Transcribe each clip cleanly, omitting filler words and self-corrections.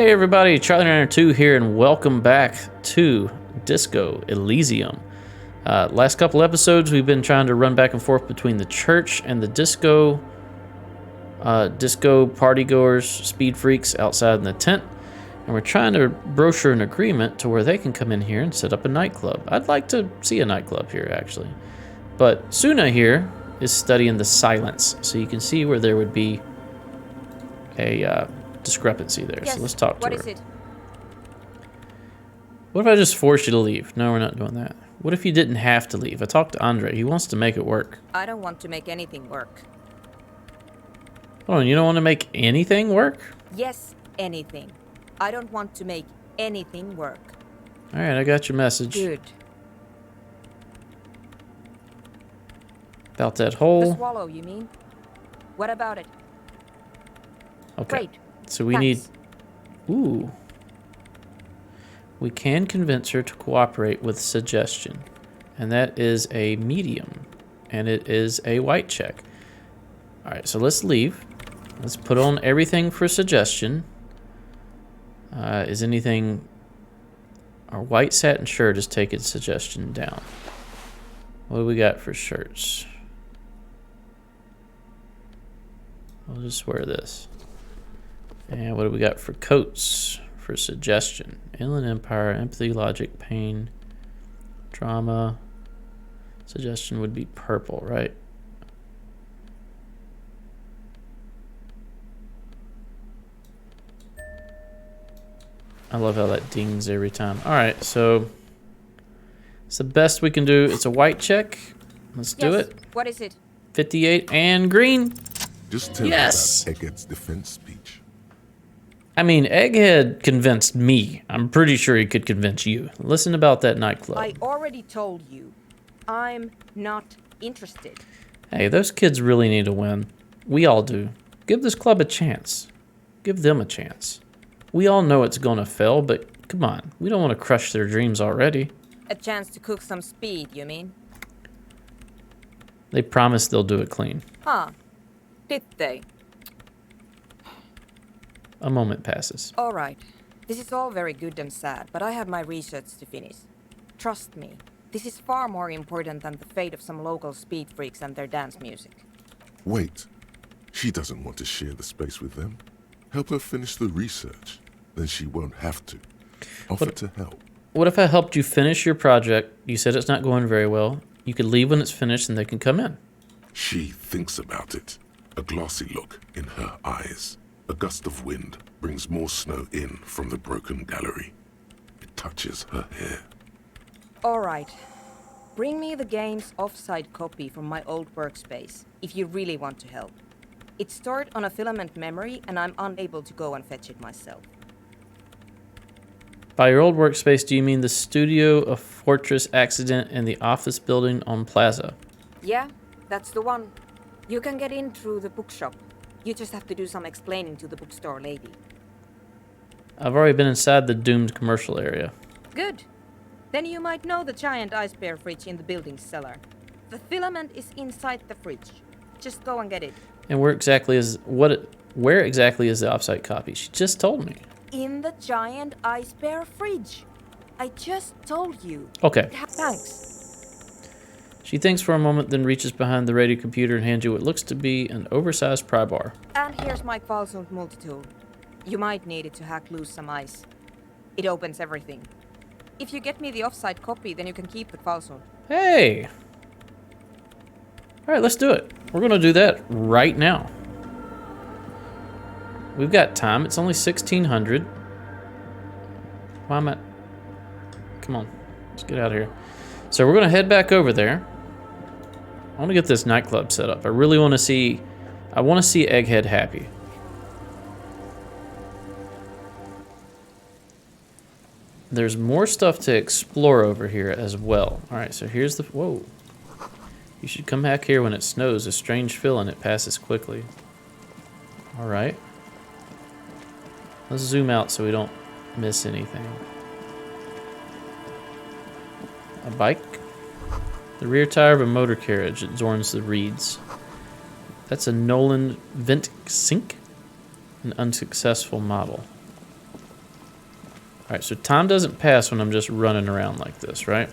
Hey everybody, Charlie902 here, and welcome back to Disco Elysium. Last couple episodes, we've been trying to run back and forth between the church and the disco partygoers, speed freaks outside in the tent, and we're trying to brochure an agreement to where they can come in here and set up a nightclub. I'd like to see a nightclub here, actually. But Suna here is studying the silence, so you can see where there would be a discrepancy there. Yes. So let's talk to her. What is it? What if I just forced you to leave? No, we're not doing that. What if you didn't have to leave? I talked to Andre. He wants to make it work. I don't want to make anything work. Oh, and you don't want to make anything work? Yes, anything. I don't want to make anything work. All right, I got your message. Good. About that The hole. swallow, you mean? What about it? Okay. Great. So we Thanks. need... Ooh. We can convince her to cooperate with suggestion. And that is a medium. And it is a white check. All right, so let's leave. Let's put on everything for suggestion. Is anything... Our white satin shirt is taking suggestion down. What do we got for shirts? I'll just wear this. And what do we got for coats for suggestion? Inland Empire, Empathy, Logic, Pain, Drama. Suggestion would be purple, right? I love how that dings every time. All right, so it's the best we can do. It's a white check. Let's do Yes. it. What is it? 58 and green. Just tell Yes. me about Eggett's defense speech. I mean, Egghead convinced me. I'm pretty sure he could convince you. Listen about that nightclub. I already told you. I'm not interested. Hey, those kids really need to win. We all do. Give this club a chance. Give them a chance. We all know it's gonna fail, but come on. We don't want to crush their dreams already. A chance to cook some speed, you mean? They promise they'll do it clean. Huh. Did they? A moment passes. All right. This is all very good and sad, but I have my research to finish. Trust me, this is far more important than the fate of some local speed freaks and their dance music. Wait, she doesn't want to share the space with them. Help her finish the research, then she won't have to. Offer to help. What if I helped you finish your project? You said it's not going very well. You could leave when it's finished and they can come in. She thinks about it. A glassy look in her eyes. A gust of wind brings more snow in from the broken gallery. It touches her hair. All right. Bring me the game's offside copy from my old workspace, if you really want to help. It's stored on a filament memory, and I'm unable to go and fetch it myself. By your old workspace, do you mean the studio, a fortress accident, and the office building on Plaza? Yeah, that's the one. You can get in through the bookshop. You just have to do some explaining to the bookstore lady. I've already been inside the doomed commercial area. Good. Then you might know the giant ice bear fridge in the building's cellar. The filament is inside the fridge. Just go and get it. And where exactly is the offsite copy? She just told me. In the giant ice bear fridge. I just told you. Okay. Thanks. She thinks for a moment, then reaches behind the radio computer and hands you what looks to be an oversized pry bar. And here's my Kvalsund Multi-Tool. You might need it to hack loose some ice. It opens everything. If you get me the offside copy, then you can keep the Kvalsund. Hey! Alright, let's do it. We're going to do that right now. We've got time. It's only 1600. Why am I... Come on. Let's get out of here. So we're going to head back over there. I want to get this nightclub set up. I really want to see... I want to see Egghead happy. There's more stuff to explore over here as well. Alright, so here's the... Whoa. You should come back here when it snows. A strange feeling. It passes quickly. Alright. Let's zoom out so we don't miss anything. A bike? The rear tire of a motor carriage adorns the reeds. That's a Nolan Vent Sink? An unsuccessful model. Alright, so time doesn't pass when I'm just running around like this, right?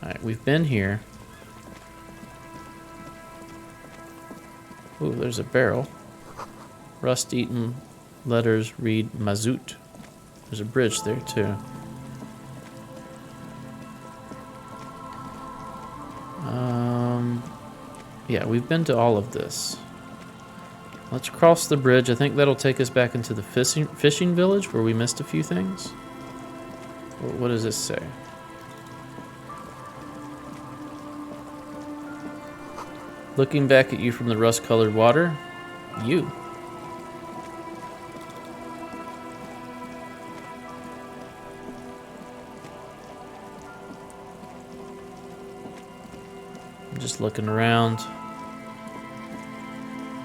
Alright, we've been here. Ooh, there's a barrel. Rust-eaten letters read Mazout. There's a bridge there, too. Yeah, we've been to all of this. Let's cross the bridge. I think that'll take us back into the fishing village where we missed a few things. What does this say? Looking back at you from the rust-colored water, you. I'm just looking around.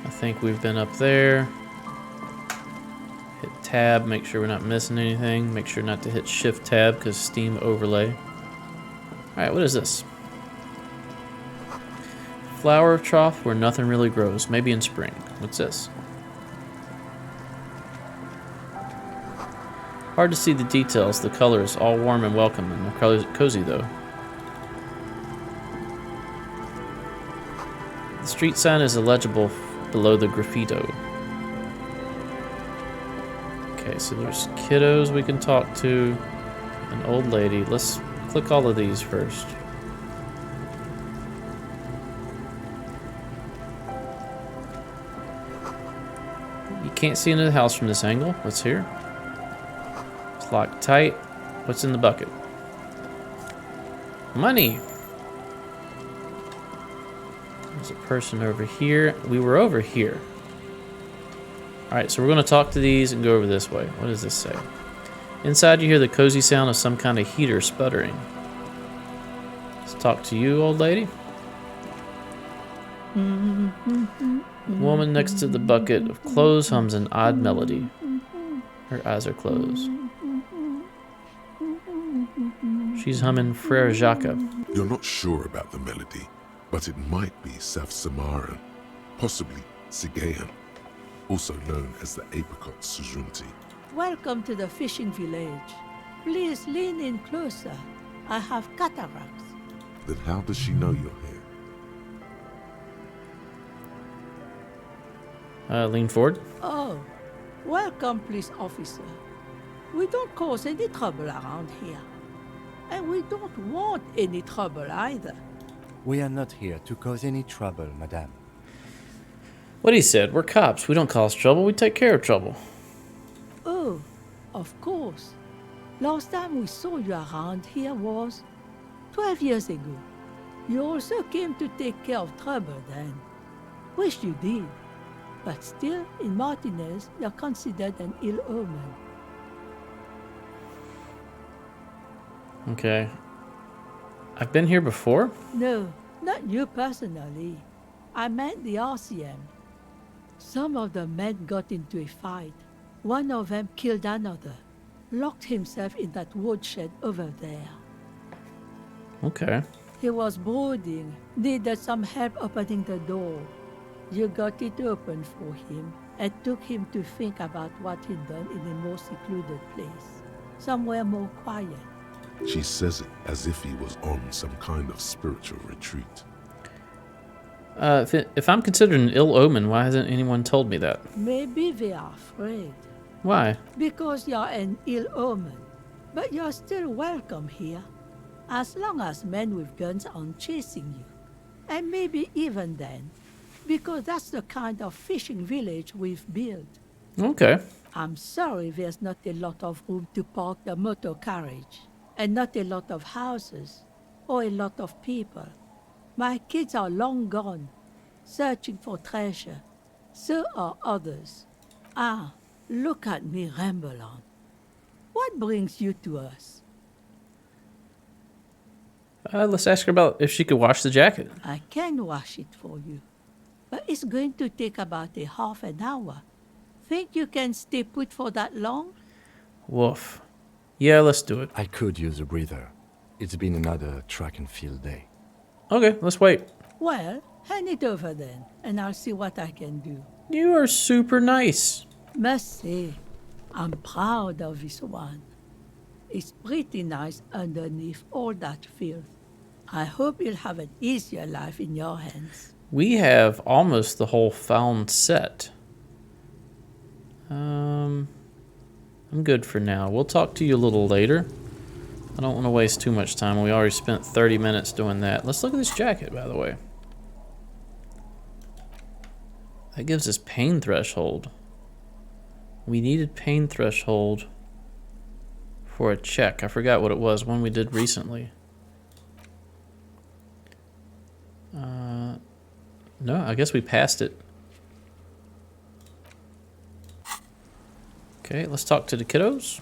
I think we've been up there. Hit tab, make sure we're not missing anything. Make sure not to hit shift tab because Steam overlay. Alright, what is this? Flower trough where nothing really grows. Maybe in spring. What's this? Hard to see the details. The color is all warm and welcome and they're cozy though. The street sign is illegible below the graffito. Okay, so there's kiddos we can talk to. An old lady. Let's click all of these first. You can't see into the house from this angle. What's here? It's locked tight. What's in the bucket? Money! There's a person over here. We were over here. Alright, so we're going to talk to these and go over this way. What does this say? Inside you hear the cozy sound of some kind of heater sputtering. Let's talk to you, old lady. The woman next to the bucket of clothes hums an odd melody. Her eyes are closed. She's humming Frere Jacques. You're not sure about the melody, but it might be South Samaran, possibly Sigayan, also known as the apricot sujunti. Welcome to the fishing village. Please lean in closer. I have cataracts. Then how does she know you're here? Lean forward. Oh, welcome, police officer. We don't cause any trouble around here. And we don't want any trouble either. We are not here to cause any trouble, madame. What he said, we're cops. We don't cause trouble, we take care of trouble. Oh, of course. Last time we saw you around here was 12 years ago. You also came to take care of trouble then. Wish you did. But still, in Martinez, you're considered an ill omen. Okay. I've been here before? No, not you personally. I meant the RCM. Some of the men got into a fight. One of them killed another. Locked himself in that woodshed over there. Okay. He was brooding, needed some help opening the door. You got it open for him and took him to think about what he'd done in a more secluded place. Somewhere more quiet. She says it as if he was on some kind of spiritual retreat. If I'm considered an ill omen, why hasn't anyone told me that? Maybe they are afraid. Why? Because you're an ill omen. But you're still welcome here. As long as men with guns aren't chasing you. And maybe even then. Because that's the kind of fishing village we've built. Okay. I'm sorry there's not a lot of room to park the motor carriage. And not a lot of houses. Or a lot of people. My kids are long gone. Searching for treasure. So are others. Ah, look at me ramble on. What brings you to us? Let's ask her about if she could wash the jacket. I can wash it for you. But it's going to take about a half an hour. Think you can stay put for that long? Woof. Yeah, let's do it. I could use a breather. It's been another track and field day. Okay, let's wait. Well, hand it over then, and I'll see what I can do. You are super nice. Must say, I'm proud of this one. It's pretty nice underneath all that filth. I hope you'll have an easier life in your hands. We have almost the whole found set. I'm good for now. We'll talk to you a little later. I don't want to waste too much time. We already spent 30 minutes doing that. Let's look at this jacket, by the way. That gives us pain threshold. We needed pain threshold for a check. I forgot what it was, one we did recently. No, I guess we passed it. Okay, let's talk to the kiddos.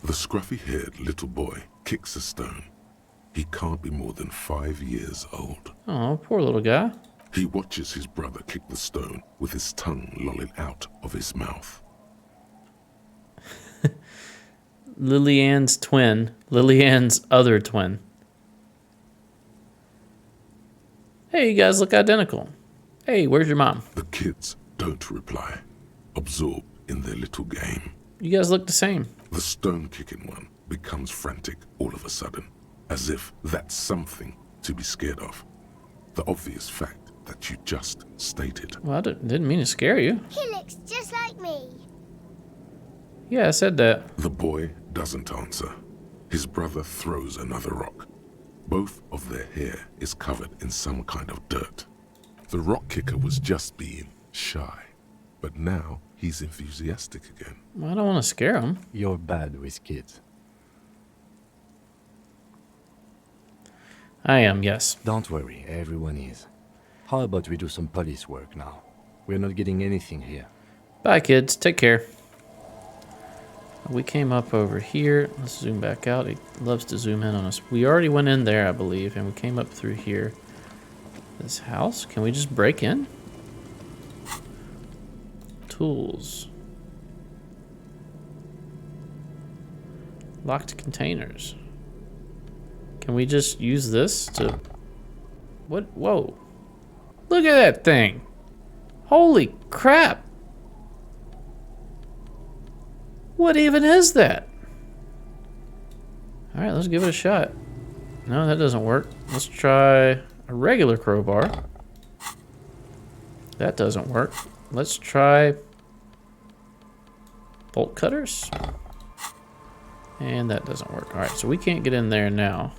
The scruffy-haired little boy kicks a stone. He can't be more than 5 years old. Oh, poor little guy. He watches his brother kick the stone with his tongue lolling out of his mouth. Lillian's twin. Lillian's other twin. Hey, you guys look identical. Hey, where's your mom? The kids don't reply, absorbed in their little game. You guys look the same. The stone-kicking one becomes frantic all of a sudden, as if that's something to be scared of. The obvious fact that you just stated. Well, I didn't mean to scare you. He looks just like me. Yeah, I said that. The boy doesn't answer. His brother throws another rock. Both of their hair is covered in some kind of dirt. The rock kicker was just being shy, but now he's enthusiastic again. Well, I don't want to scare him. You're bad with kids. I am, yes. Don't worry, everyone is. How about we do some police work now? We're not getting anything here. Bye, kids. Take care. We came up over here. Let's zoom back out. He loves to zoom in on us. We already went in there, I believe, and we came up through here. This house? Can we just break in? Tools. Locked containers. Can we just use this to... What? Whoa. Look at that thing. Holy crap. What even is that? Alright, let's give it a shot. No, that doesn't work. Let's try a regular crowbar. That doesn't work. Let's try bolt cutters. And that doesn't work. Alright, so we can't get in there now.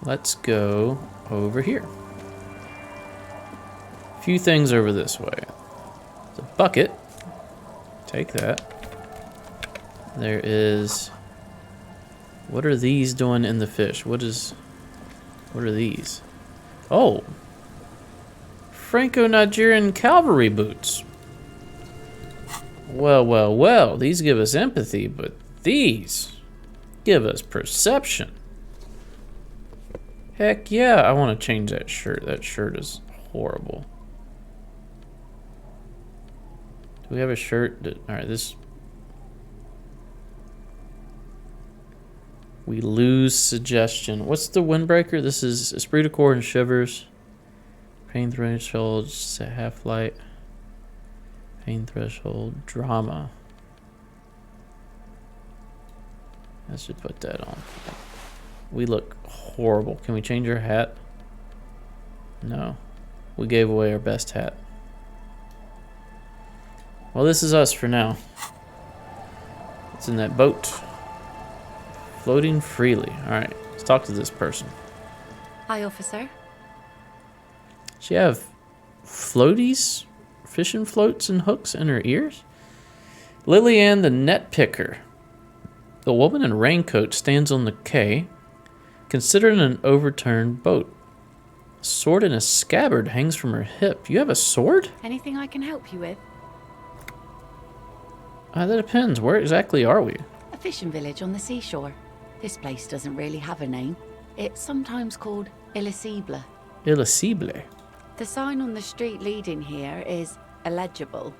Let's go over here. A few things over this way. There's a bucket. Take that. There is... What are these doing in the fish? What are these? Oh! Franco-Nigerian cavalry boots. Well, well, well. These give us empathy, but these give us perception. Heck yeah, I want to change that shirt. That shirt is horrible. Do we have a shirt that... Alright, this... We lose suggestion. What's the windbreaker? This is Esprit de Corps and Shivers. Pain threshold, half light. Pain threshold, drama. I should put that on. We look horrible. Can we change our hat? No. We gave away our best hat. Well, this is us for now. It's in that boat. Floating freely. Alright, let's talk to this person. Hi, officer. She have floaties? Fishing floats and hooks in her ears? Lillian the net picker. The woman in raincoat stands on the quay, considering an overturned boat. A sword in a scabbard hangs from her hip. You have a sword? Anything I can help you with? That depends. Where exactly are we? A fishing village on the seashore. This place doesn't really have a name. It's sometimes called Elysium. Elysible. The sign on the street leading here is illegible.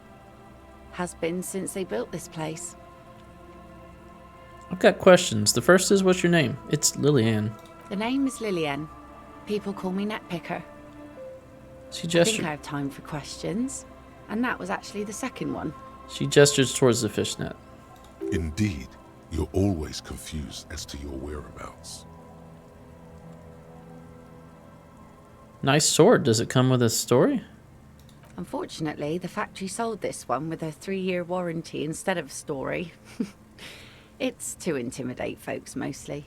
Has been since they built this place. I've got questions. The first is, what's your name? It's Lillian. The name is Lillian. People call me Net Picker. She I think gestured. I have time for questions. And that was actually the second one. She gestures towards the fishnet. Indeed, you're always confused as to your whereabouts. Nice sword. Does it come with a story? Unfortunately, the factory sold this one with a 3-year warranty instead of a story. It's to intimidate folks mostly.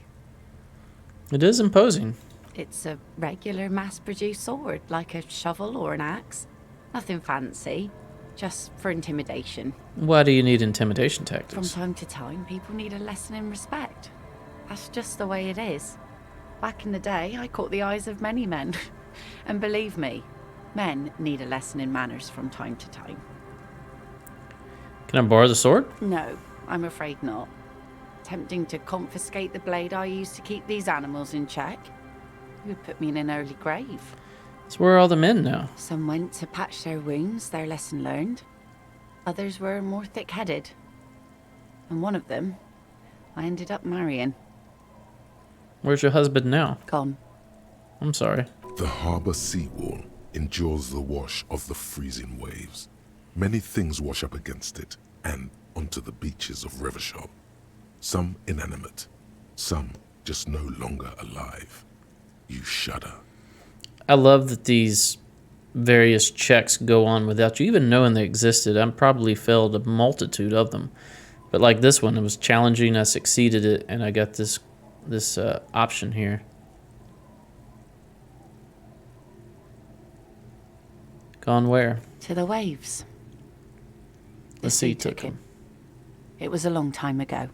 It is imposing. It's a regular mass-produced sword, like a shovel or an axe. Nothing fancy, just for intimidation. Why do you need intimidation From tactics? time to time, people need a lesson in respect. That's just the way it is. Back in the day, I caught the eyes of many men. And believe me, men need a lesson in manners from time to time. Can I borrow the sword? No, I'm afraid not. Tempting to confiscate the blade I used to keep these animals in check. It would put me in an early grave. So where are all the men now? Some went to patch their wounds, their lesson learned. Others were more thick-headed. And one of them, I ended up marrying. Where's your husband now? Gone. I'm sorry. The harbour seawall endures the wash of the freezing waves. Many things wash up against it and onto the beaches of Revachol. Some inanimate, some just no longer alive. You shudder. I love that these various checks go on without you even knowing they existed. I probably failed a multitude of them. But like this one, it was challenging. I succeeded it, and I got this option here. Gone where? To the waves. The sea took him. It was a long time ago.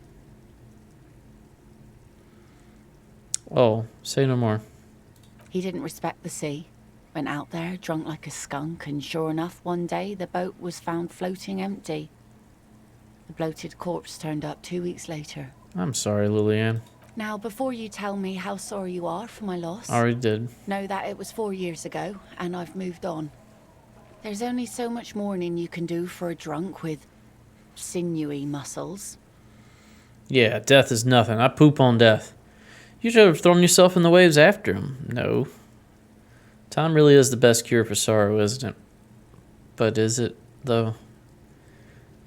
Oh, say no more. He didn't respect the sea. Went out there, drunk like a skunk, and sure enough, one day the boat was found floating empty. The bloated corpse turned up 2 weeks later. I'm sorry, Lillian. Now, before you tell me how sorry you are for my loss, I already did. know that it was 4 years ago, and I've moved on. There's only so much mourning you can do for a drunk with sinewy muscles. Yeah, death is nothing. I poop on death. You should have thrown yourself in the waves after him. No. Time really is the best cure for sorrow, isn't it? But is it, though?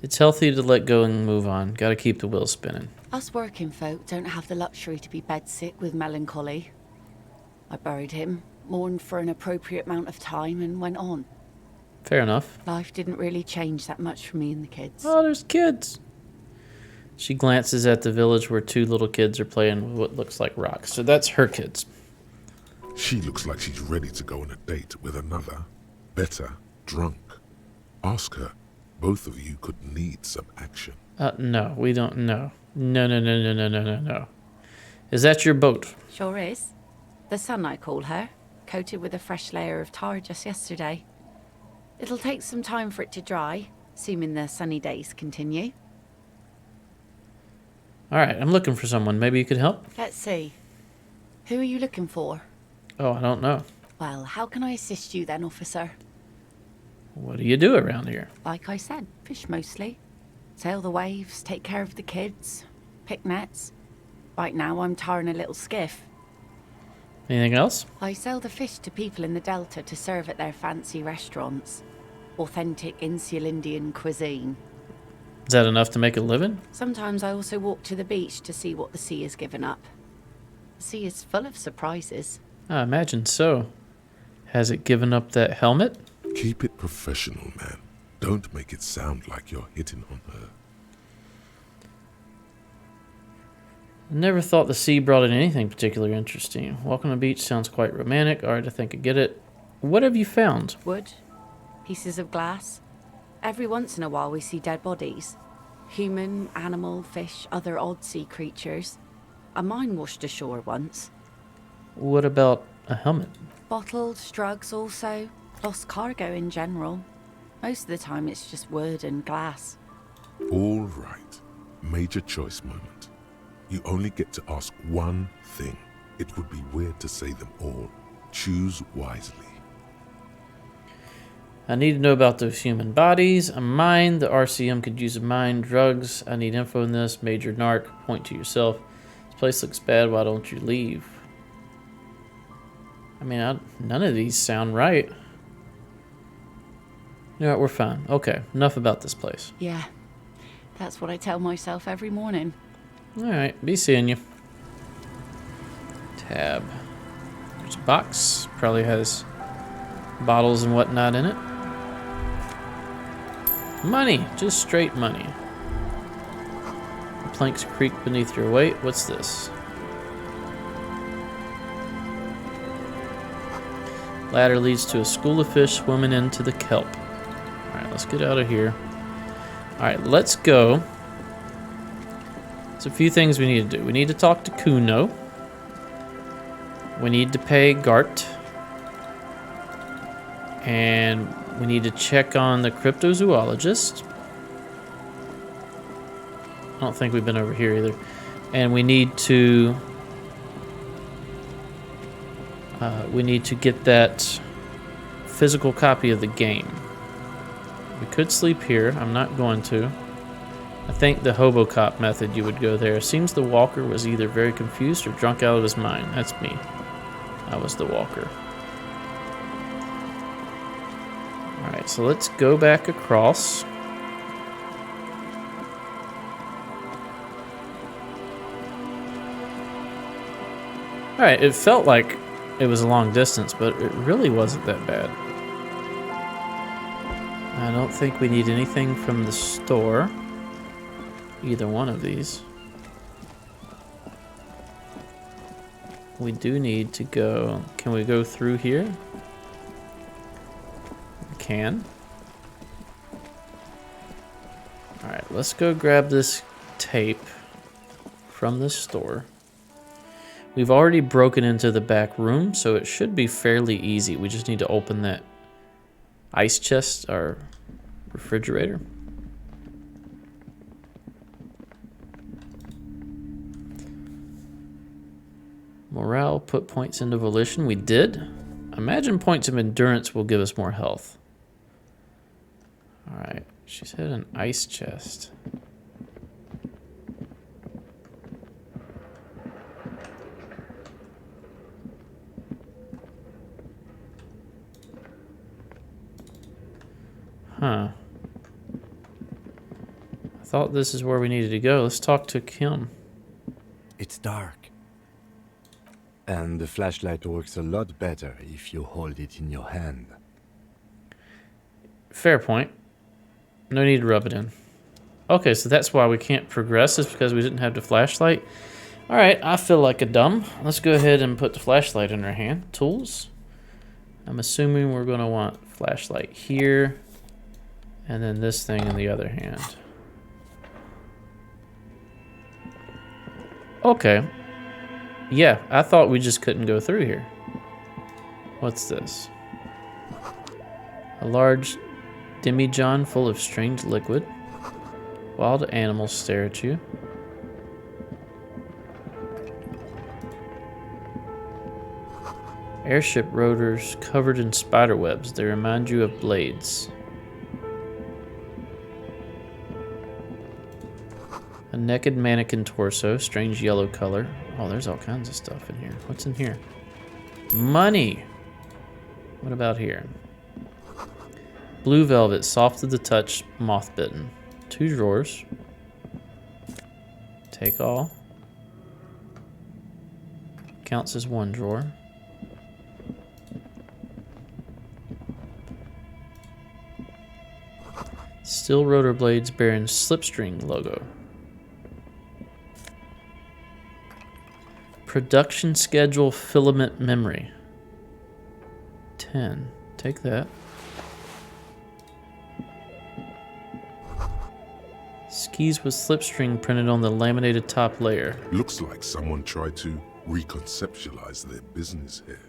It's healthy to let go and move on. Gotta keep the wheel spinning. Us working folk don't have the luxury to be bedsick with melancholy. I buried him, mourned for an appropriate amount of time, and went on. Fair enough. Life didn't really change that much for me and the kids. Oh, there's kids. She glances at the village where 2 little kids are playing with what looks like rocks. So that's her kids. She looks like she's ready to go on a date with another, better, drunk. Ask her. Both of you could need some action. No, we don't. No. No. Is that your boat? Sure is. The sun, I call her, coated with a fresh layer of tar just yesterday. It'll take some time for it to dry, assuming the sunny days continue. All right, I'm looking for someone. Maybe you could help? Let's see. Who are you looking for? Oh, I don't know. Well, how can I assist you then, officer? What do you do around here? Like I said, fish mostly. Sail the waves, take care of the kids, pick nets. Right now I'm tarring a little skiff. Anything else? I sell the fish to people in the Delta to serve at their fancy restaurants. Authentic Insular Indian cuisine. Is that enough to make a living? Sometimes I also walk to the beach to see what the sea has given up. The sea is full of surprises. I imagine so. Has it given up that helmet? Keep it professional, man. Don't make it sound like you're hitting on her. I never thought the sea brought in anything particularly interesting. Walking on the beach sounds quite romantic. All right, I think I get it. What have you found? Wood, pieces of glass. Every once in a while we see dead bodies. Human, animal, fish, other odd sea creatures. A mine washed ashore once. What about a helmet? Bottles, drugs also. Lost cargo in general. Most of the time it's just wood and glass. All right. Major choice moment. You only get to ask one thing. It would be weird to say them all. Choose wisely. I need to know about those human bodies. A mine. The RCM could use a mine. Drugs. I need info on this. Major narc. Point to yourself. This place looks bad. Why don't you leave? I mean, none of these sound right. Yeah, we're fine. Okay, enough about this place. Yeah, that's what I tell myself every morning. Alright, be seeing you. Tab. There's a box. Probably has bottles and whatnot in it. Money. Just straight money. Planks creak beneath your weight. What's this? Ladder leads to a school of fish swimming into the kelp. Alright, let's get out of here. Alright, let's go. There's a few things we need to do. We need to talk to Kuno. We need to pay Gart. And we need to check on the cryptozoologist. I don't think we've been over here either. And we need to get that physical copy of the game. We could sleep here. I'm not going to. I think the Hobocop method, you would go there. Seems the walker was either very confused or drunk out of his mind. That's me. I was the walker. Alright, so let's go back across. Alright, it felt like it was a long distance, but it really wasn't that bad. I don't think we need anything from the store. Either one of these. We do need to go... Can we go through here? We can. Alright, let's go grab this tape from the store. We've already broken into the back room, so it should be fairly easy. We just need to open that ice chest, or refrigerator. Morale, put points into volition. We did. Imagine points of endurance will give us more health. Alright, she said an ice chest. Huh. I thought this is where we needed to go. Let's talk to Kim. It's dark. And the flashlight works a lot better if you hold it in your hand. Fair point. No need to rub it in. Okay, so that's why we can't progress, is because we didn't have the flashlight. Alright, I feel like a dumb. Let's go ahead and put the flashlight in our hand. Tools. I'm assuming we're going to want flashlight here. And then this thing in the other hand. Okay. Yeah, I thought we just couldn't go through here. What's this? A large demijohn full of strange liquid. Wild animals stare at you. Airship rotors covered in spider webs. They remind you of blades. A naked mannequin torso, strange yellow color. Oh, there's all kinds of stuff in here. What's in here? Money! What about here? Blue velvet, soft to the touch, moth bitten. 2 drawers. Take all. Counts as 1 drawer. Steel rotor blades bearing slipstring logo. Production schedule filament memory. 10. Take that. Skis with slipstring printed on the laminated top layer. Looks like someone tried to reconceptualize their business here.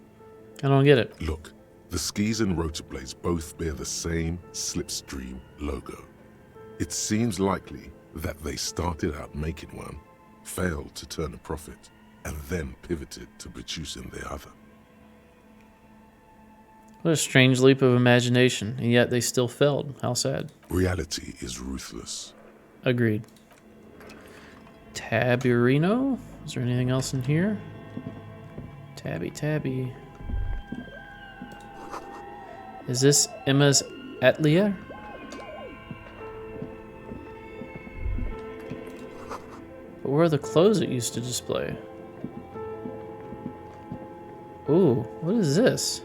I don't get it. Look, the skis and rotor blades both bear the same slipstream logo. It seems likely that they started out making one, failed to turn a profit, and then pivoted to producing the other. What a strange leap of imagination, and yet they still failed. How sad. Reality is ruthless. Agreed. Taburino? Is there anything else in here? Tabby. Is this Emma's Atelier? But where are the clothes it used to display? Ooh, what is this?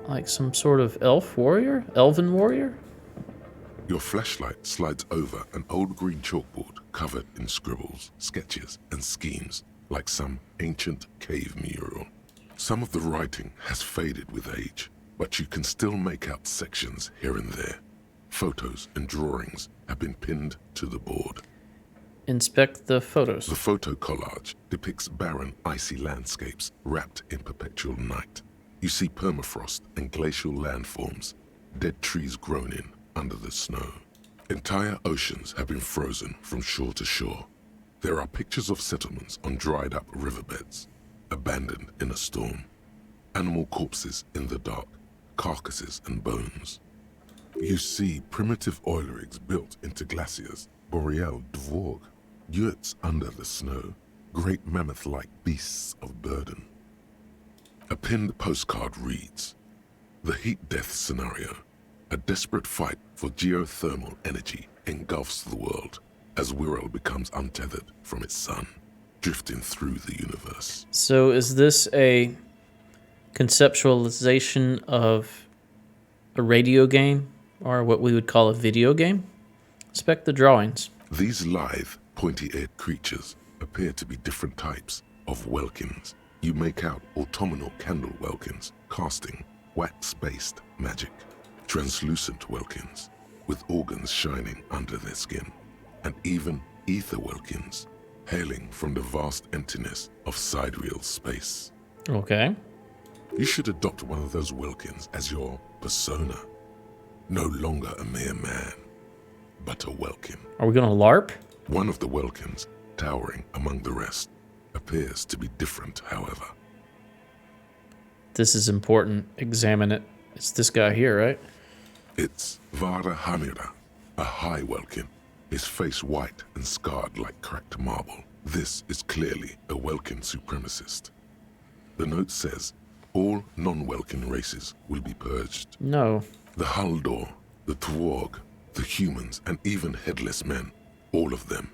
Like some sort of elf warrior? Elven warrior? Your flashlight slides over an old green chalkboard covered in scribbles, sketches, and schemes like some ancient cave mural. Some of the writing has faded with age, but you can still make out sections here and there. Photos and drawings have been pinned to the board. Inspect the photos. The photo collage depicts barren, icy landscapes wrapped in perpetual night. You see permafrost and glacial landforms, dead trees grown in under the snow. Entire oceans have been frozen from shore to shore. There are pictures of settlements on dried up riverbeds, abandoned in a storm. Animal corpses in the dark, carcasses and bones. You see primitive oil rigs built into glaciers, boreal dvorg, yurts under the snow, great mammoth-like beasts of burden. A pinned postcard reads, "The heat death scenario. A desperate fight for geothermal energy engulfs the world as Wirral becomes untethered from its sun, drifting through the universe." So is this a conceptualization of a radio game, or what we would call a video game? Inspect the drawings. These lithe, pointy-eared creatures appear to be different types of welkins. You make out autumnal candle welkins, casting wax-based magic. Translucent welkins, with organs shining under their skin, and even ether welkins, hailing from the vast emptiness of sidereal space. Okay. You should adopt one of those welkins as your persona. No longer a mere man, but a welkin. Are we gonna LARP? One of the welkins, towering among the rest, appears to be different, however. This is important. Examine it. It's this guy here, right? It's Vara Hamira, a high welkin, his face white and scarred like cracked marble. This is clearly a welkin supremacist. The note says, all non-welkin races will be purged. No. The Haldor, the Tworg, the humans, and even headless men, all of them,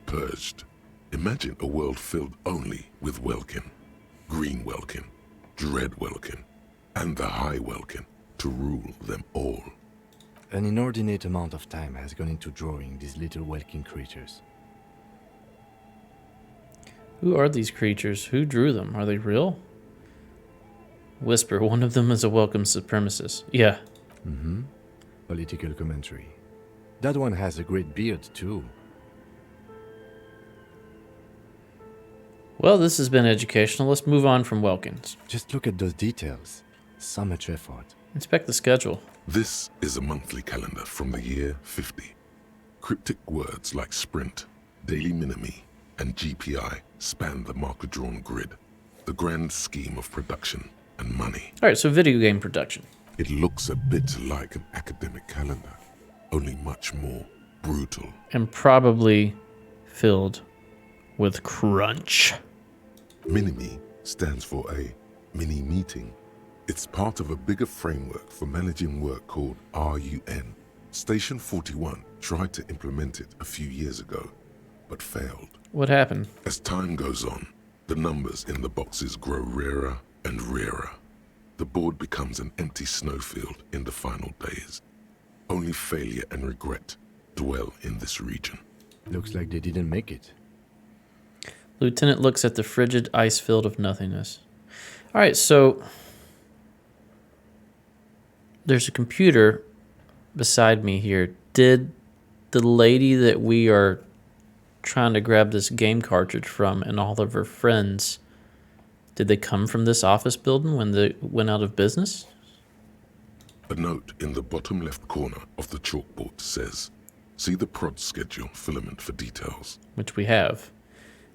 purged. Imagine a world filled only with welkin, green welkin, dread welkin, and the high welkin to rule them all. An inordinate amount of time has gone into drawing these little welkin creatures. Who are these creatures? Who drew them? Are they real? Whisper, one of them is a welcome supremacist. Yeah. Mm-hmm. Political commentary. That one has a great beard, too. Well, this has been educational. Let's move on from Welkins. Just look at those details. So much effort. Inspect the schedule. This is a monthly calendar from the year 50. Cryptic words like sprint, daily minimi, and GPI span the marker-drawn grid, the grand scheme of production and money. All right, so video game production. It looks a bit like an academic calendar, only much more brutal. And probably filled with crunch. Minimi stands for a mini meeting. It's part of a bigger framework for managing work called RUN. Station 41 tried to implement it a few years ago, but failed. What happened? As time goes on, the numbers in the boxes grow rarer and rarer. The board becomes an empty snowfield in the final days. Only failure and regret dwell in this region. Looks like they didn't make it. Lieutenant looks at the frigid ice field of nothingness. All right, so there's a computer beside me here. Did the lady that we are trying to grab this game cartridge from and all of her friends, did they come from this office building when they went out of business? A note in the bottom left corner of the chalkboard says, "See the prod schedule filament for details." Which we have.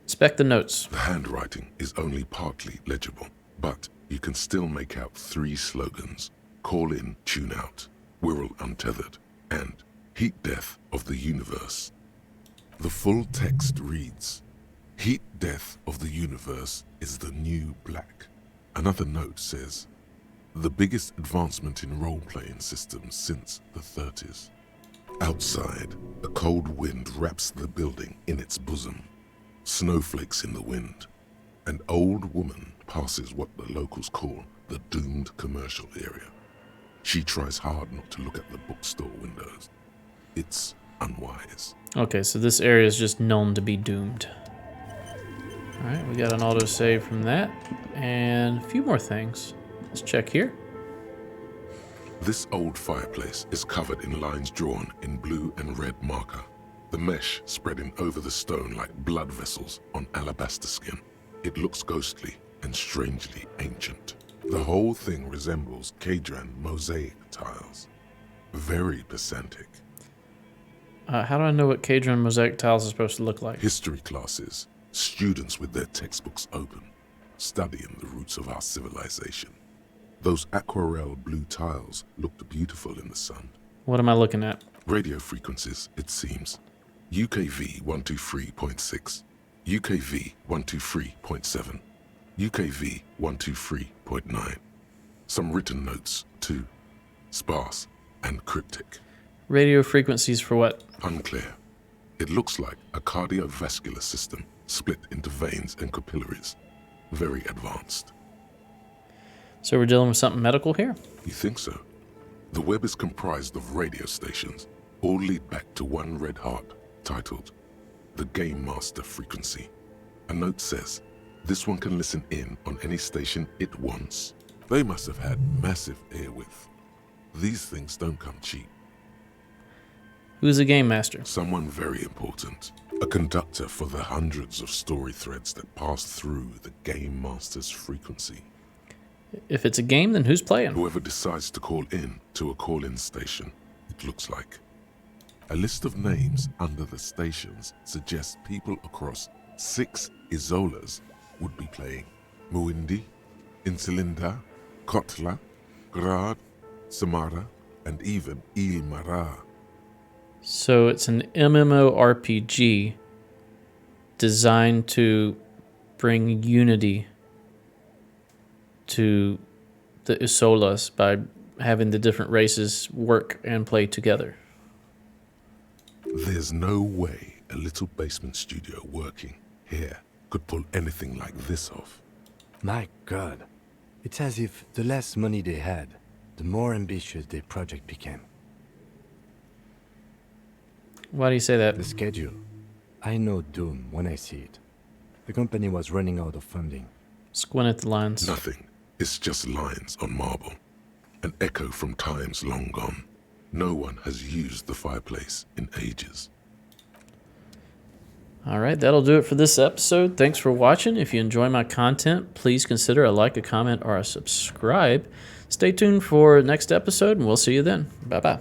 Inspect the notes. The handwriting is only partly legible, but you can still make out 3 slogans: Call in, Tune Out, Wirral Untethered, and Heat Death of the Universe. The full text reads, "Heat Death of the Universe is the new black." Another note says, the biggest advancement in role-playing systems since the 30s. Outside, a cold wind wraps the building in its bosom. Snowflakes in the wind. An old woman passes what the locals call the doomed commercial area. She tries hard not to look at the bookstore windows. It's unwise. Okay, so this area is just known to be doomed. Alright, we got an autosave from that. And a few more things. Let's check here. This old fireplace is covered in lines drawn in blue and red marker, the mesh spreading over the stone like blood vessels on alabaster skin. It looks ghostly and strangely ancient. The whole thing resembles Kvalsund mosaic tiles. Very pedantic. How do I know what Kvalsund mosaic tiles are supposed to look like? History classes, students with their textbooks open, studying the roots of our civilization. Those aquarelle blue tiles looked beautiful in the sun. What am I looking at? Radio frequencies, it seems. UKV 123.6, UKV 123.7, UKV 123.9. Some written notes, too. Sparse and cryptic. Radio frequencies for what? Unclear. It looks like a cardiovascular system split into veins and capillaries. Very advanced. So we're dealing with something medical here? You think so? The web is comprised of radio stations, all lead back to one red heart, titled The Game Master Frequency. A note says, this one can listen in on any station it wants. They must have had massive airwidth. These things don't come cheap. Who's the game master? Someone very important. A conductor for the hundreds of story threads that pass through the Game Master's frequency. If it's a game, then who's playing? Whoever decides to call in to a call-in station, it looks like. A list of names under the stations suggests people across 6 Isolas would be playing. Muindi, Insulinda, Kotla, Grad, Samara, and even Ilmara. So it's an MMORPG designed to bring unity to the Isolas by having the different races work and play together. There's no way a little basement studio working here could pull anything like this off. My God. It's as if the less money they had, the more ambitious their project became. Why do you say that? The schedule. I know doom when I see it. The company was running out of funding. Squint at the lines. Nothing. It's just lines on marble. An echo from times long gone. No one has used the fireplace in ages. All right, that'll do it for this episode. Thanks for watching. If you enjoy my content, please consider a like, a comment, or a subscribe. Stay tuned for next episode, and we'll see you then. Bye-bye.